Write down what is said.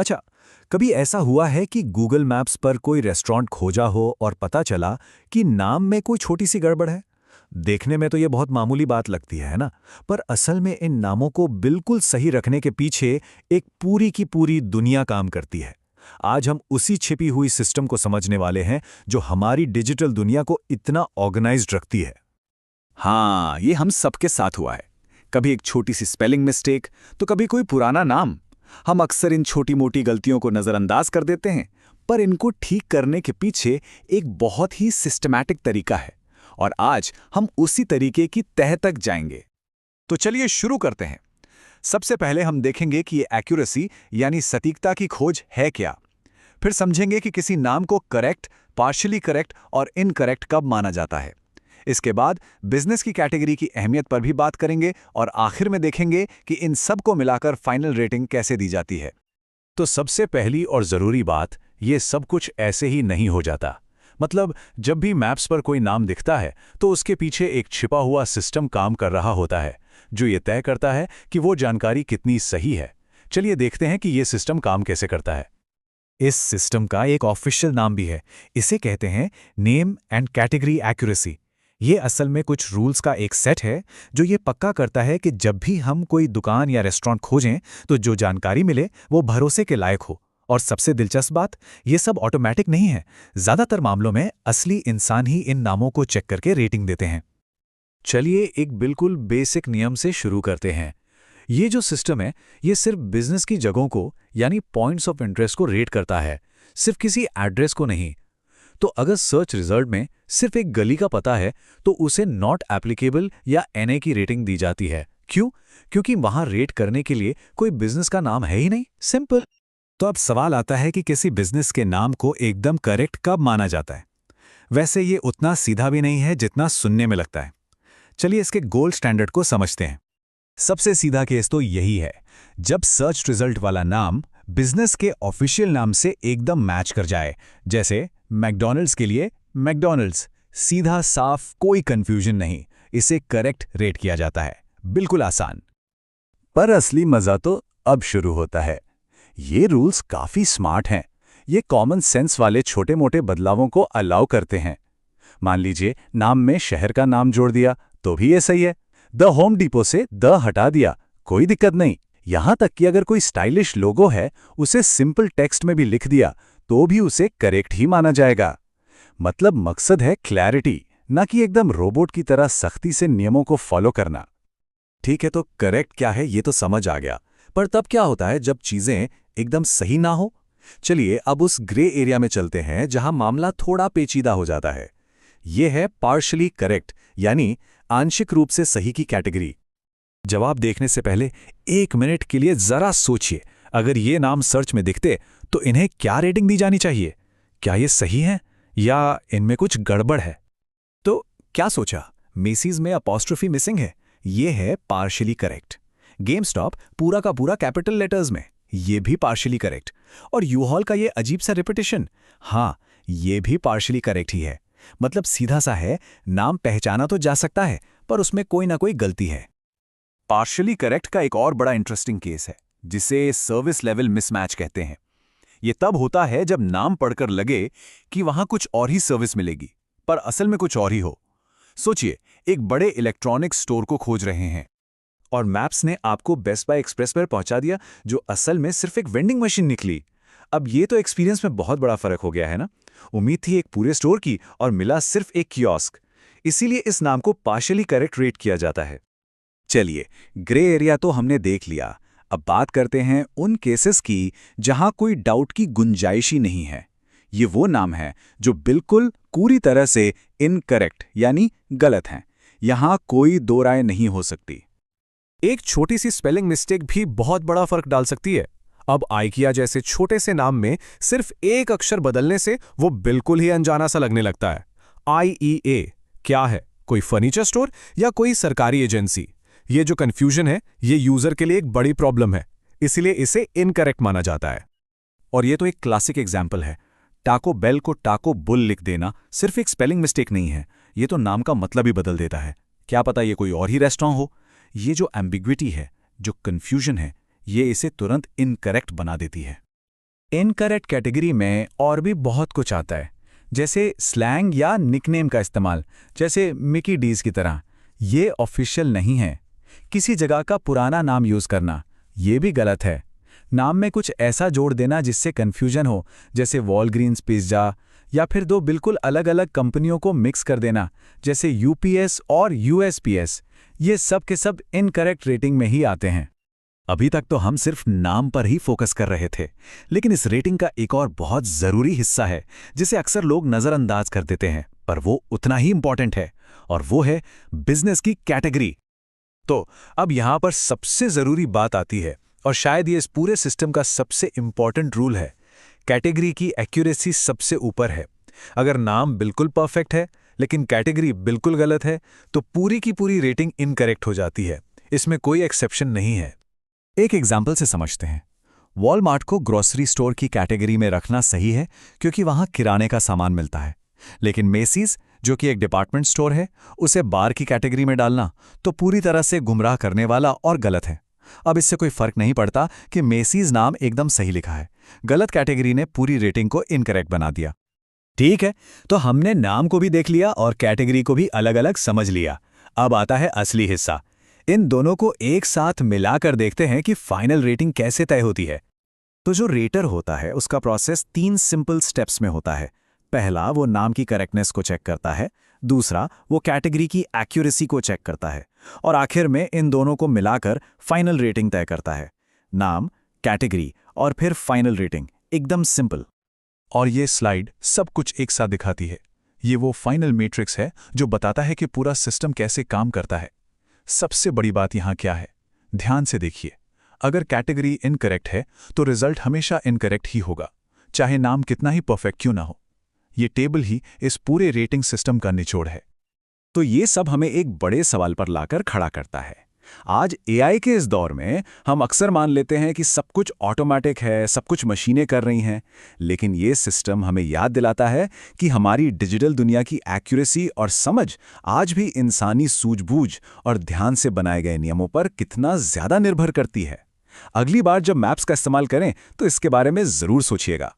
अच्छा, कभी ऐसा हुआ है कि गूगल मैप्स पर कोई रेस्टोरेंट खोजा हो और पता चला कि नाम में कोई छोटी सी गड़बड़ है? देखने में तो ये बहुत मामूली बात लगती है ना? पर असल में इन नामों को बिल्कुल सही रखने के पीछे एक पूरी की पूरी दुनिया काम करती है। आज हम उसी छिपी हुई सिस्टम को समझने वाले हैं जो हमारी डिजिटल दुनिया को इतना ऑर्गेनाइज्ड रखती है। हाँ, ये हम सबके साथ हुआ है। कभी एक छोटी सी स्पेलिंग मिस्टेक, तो कभी कोई पुराना नाम। हम अक्सर इन छोटी मोटी गलतियों को नज़रअंदाज कर देते हैं, पर इनको ठीक करने के पीछे एक बहुत ही सिस्टमैटिक तरीका है। और आज हम उसी तरीके की तह तक जाएंगे। तो चलिए शुरू करते हैं। सबसे पहले हम देखेंगे कि ये एक्यूरेसी यानी सटीकता की खोज है क्या। फिर समझेंगे कि किसी नाम को करेक्ट, पार्शियली करेक्ट और इनकरेक्ट कब माना जाता है। इसके बाद बिजनेस की कैटेगरी की अहमियत पर भी बात करेंगे और आखिर में देखेंगे कि इन सब को मिलाकर फाइनल रेटिंग कैसे दी जाती है। तो सबसे पहली और ज़रूरी बात, ये सब कुछ ऐसे ही नहीं हो जाता। मतलब जब भी मैप्स पर कोई नाम दिखता है तो उसके पीछे एक छिपा हुआ सिस्टम काम कर रहा होता है, जो ये तय करता है कि वो जानकारी कितनी सही है। चलिए देखते हैं कि ये सिस्टम काम कैसे करता है। इस सिस्टम का एक ऑफिशियल नाम भी है। इसे कहते हैं नेम एंड कैटेगरी एक्यूरेसी। ये असल में कुछ रूल्स का एक सेट है जो ये पक्का करता है कि जब भी हम कोई दुकान या रेस्टोरेंट खोजें तो जो जानकारी मिले वो भरोसे के लायक हो। और सबसे दिलचस्प बात, ये सब ऑटोमेटिक नहीं है। ज़्यादातर मामलों में असली इंसान ही इन नामों को चेक करके रेटिंग देते हैं। चलिए एक बिल्कुल बेसिक नियम से शुरू करते हैं। ये जो सिस्टम है, ये सिर्फ बिजनेस की जगहों को यानी पॉइंट्स ऑफ इंटरेस्ट को रेट करता है, सिर्फ किसी एड्रेस को नहीं। तो अगर सर्च रिजल्ट में सिर्फ एक गली का पता है तो उसे नॉट एप्लीकेबल या एनए की रेटिंग दी जाती है। क्यों? क्योंकि वहां रेट करने के लिए कोई बिजनेस का नाम है ही नहीं। सिंपल। तो अब सवाल आता है कि किसी बिजनेस के नाम को एकदम करेक्ट कब माना जाता है? वैसे ये उतना सीधा भी नहीं है जितना सुनने में लगता है। चलिए इसके गोल्ड स्टैंडर्ड को समझते हैं। सबसे सीधा केस तो यही है, जब सर्च रिजल्ट वाला नाम बिजनेस के ऑफिशियल नाम से एकदम मैच कर जाए। जैसे मैकडॉनल्ड्स के लिए मैकडॉनल्ड्स, सीधा साफ, कोई कंफ्यूजन नहीं, इसे करेक्ट रेट किया जाता है। बिल्कुल आसान। पर असली मजा तो अब शुरू होता है। ये रूल्स काफी स्मार्ट हैं। ये कॉमन सेंस वाले छोटे मोटे बदलावों को अलाउ करते हैं। मान लीजिए नाम में शहर का नाम जोड़ दिया तो भी ये सही है। द होम डिपो से द हटा दिया, कोई दिक्कत नहीं। यहां तक कि अगर कोई स्टाइलिश लोगो है, उसे सिंपल टेक्स्ट में भी लिख दिया तो भी उसे करेक्ट ही माना जाएगा। मतलब मकसद है क्लैरिटी, ना कि एकदम रोबोट की तरह सख्ती से नियमों को फॉलो करना। ठीक है, तो करेक्ट क्या है ये तो समझ आ गया, पर तब क्या होता है जब चीजें एकदम सही ना हो? चलिए अब उस ग्रे एरिया में चलते हैं जहां मामला थोड़ा पेचीदा हो जाता है। यह है पार्शियली करेक्ट यानी आंशिक रूप से सही की कैटेगरी। जवाब देखने से पहले 1 मिनट के लिए जरा सोचिए, अगर ये नाम सर्च में दिखते तो इन्हें क्या रेटिंग दी जानी चाहिए? क्या ये सही है या इनमें कुछ गड़बड़ है? तो क्या सोचा, मेसीज में अपॉस्ट्रोफी मिसिंग है, ये है पार्शियली करेक्ट। गेम स्टॉप पूरा का पूरा कैपिटल लेटर्स में, ये भी पार्शियली करेक्ट। और यूहॉल का ये अजीब सा रिपीटिशन, हाँ, ये भी पार्शियली करेक्ट ही है। मतलब सीधा सा है, नाम पहचाना तो जा सकता है पर उसमें कोई ना कोई गलती है। पार्शियली करेक्ट का एक और बड़ा इंटरेस्टिंग केस है जिसे सर्विस लेवल मिसमैच कहते हैं। ये तब होता है जब नाम पढ़कर लगे कि वहां कुछ और ही सर्विस मिलेगी पर असल में कुछ और ही हो। सोचिए, एक बड़े इलेक्ट्रॉनिक स्टोर को खोज रहे हैं और मैप्स ने आपको बेस्ट बाय एक्सप्रेस पर पहुंचा दिया, जो असल में सिर्फ एक वेंडिंग मशीन निकली। अब ये तो एक्सपीरियंस में बहुत बड़ा फर्क हो गया है ना। उम्मीद थी एक पूरे स्टोर की और मिला सिर्फ एक कियोस्क। इसीलिए इस नाम को पार्शियली करेक्ट रेट किया जाता है। चलिए, ग्रे एरिया तो हमने देख लिया। अब बात करते हैं उन केसेस की जहां कोई डाउट की गुंजाइश ही नहीं है। ये वो नाम है जो बिल्कुल पूरी तरह से इनकरेक्ट यानी गलत हैं। यहां कोई दो राय नहीं हो सकती। एक छोटी सी स्पेलिंग मिस्टेक भी बहुत बड़ा फर्क डाल सकती है। अब आइकिया जैसे छोटे से नाम में सिर्फ एक अक्षर बदलने से वो बिल्कुल ही अनजाना सा लगने लगता है। IEA क्या है? कोई फर्नीचर स्टोर या कोई सरकारी एजेंसी? ये जो कंफ्यूजन है, ये यूजर के लिए एक बड़ी प्रॉब्लम है, इसलिए इसे इनकरेक्ट माना जाता है। और ये तो एक क्लासिक एग्जाम्पल है। टाको बेल को टाको बुल लिख देना सिर्फ एक स्पेलिंग मिस्टेक नहीं है, ये तो नाम का मतलब ही बदल देता है। क्या पता ये कोई और ही रेस्टोरेंट हो। ये जो एम्बिग्विटी है, जो कंफ्यूजन है, ये इसे तुरंत इनकरेक्ट बना देती है। इनकरेक्ट कैटेगरी में और भी बहुत कुछ आता है, जैसे स्लैंग या निकनेम का इस्तेमाल, जैसे मिकी डीज की तरह। ये ऑफिशियल नहीं है। किसी जगह का पुराना नाम यूज करना, ये भी गलत है। नाम में कुछ ऐसा जोड़ देना जिससे कन्फ्यूजन हो, जैसे वॉलग्रीन्स पिज्जा, या फिर दो बिल्कुल अलग अलग कंपनियों को मिक्स कर देना, जैसे यूपीएस और यूएसपीएस। ये सब के सब इनकरेक्ट रेटिंग में ही आते हैं। अभी तक तो हम सिर्फ नाम पर ही फोकस कर रहे थे, लेकिन इस रेटिंग का एक और बहुत जरूरी हिस्सा है जिसे अक्सर लोग नजरअंदाज कर देते हैं, पर वो उतना ही इंपॉर्टेंट है, और वो है बिजनेस की कैटेगरी। तो अब यहां पर सबसे जरूरी बात आती है, और शायद ये इस पूरे सिस्टम का सबसे इंपॉर्टेंट रूल है। कैटेगरी की एक्यूरेसी सबसे ऊपर है। अगर नाम बिल्कुल परफेक्ट है लेकिन कैटेगरी बिल्कुल गलत है, तो पूरी की पूरी रेटिंग इनकरेक्ट हो जाती है। इसमें कोई एक्सेप्शन नहीं है। एक एग्जाम्पल से समझते हैं। वॉलमार्ट को ग्रोसरी स्टोर की कैटेगरी में रखना सही है क्योंकि वहां किराने का सामान मिलता है, लेकिन मेसीज, जो कि एक डिपार्टमेंट स्टोर है, उसे बार की कैटेगरी में डालना तो पूरी तरह से गुमराह करने वाला और गलत है। अब इससे कोई फर्क नहीं पड़ता कि मेसीज नाम एकदम सही लिखा है, गलत कैटेगरी ने पूरी रेटिंग को इनकरेक्ट बना दिया। ठीक है, तो हमने नाम को भी देख लिया और कैटेगरी को भी अलग अलग समझ लिया। अब आता है असली हिस्सा। इन दोनों को एक साथ मिलाकर देखते हैं कि फाइनल रेटिंग कैसे तय होती है। तो जो रेटर होता है उसका प्रोसेस 3 सिंपल स्टेप्स में होता है। पहला, वो नाम की करेक्टनेस को चेक करता है। दूसरा, वो कैटेगरी की एक्यूरेसी को चेक करता है। और आखिर में इन दोनों को मिलाकर फाइनल रेटिंग तय करता है। नाम, कैटेगरी और फिर फाइनल रेटिंग, एकदम सिंपल। और ये स्लाइड सब कुछ एक साथ दिखाती है। ये वो फाइनल मैट्रिक्स है जो बताता है कि पूरा सिस्टम कैसे काम करता है। सबसे बड़ी बात यहां क्या है, ध्यान से देखिए। अगर कैटेगरी इनकरेक्ट है तो रिजल्ट हमेशा इनकरेक्ट ही होगा, चाहे नाम कितना ही परफेक्ट क्यों ना हो। ये टेबल ही इस पूरे रेटिंग सिस्टम का निचोड़ है। तो ये सब हमें एक बड़े सवाल पर लाकर खड़ा करता है। आज एआई के इस दौर में हम अक्सर मान लेते हैं कि सब कुछ ऑटोमेटिक है, सब कुछ मशीनें कर रही हैं, लेकिन ये सिस्टम हमें याद दिलाता है कि हमारी डिजिटल दुनिया की एक्यूरेसी और समझ आज भी इंसानी सूझबूझ और ध्यान से बनाए गए नियमों पर कितना ज्यादा निर्भर करती है। अगली बार जब मैप्स का इस्तेमाल करें तो इसके बारे में जरूर सोचिएगा।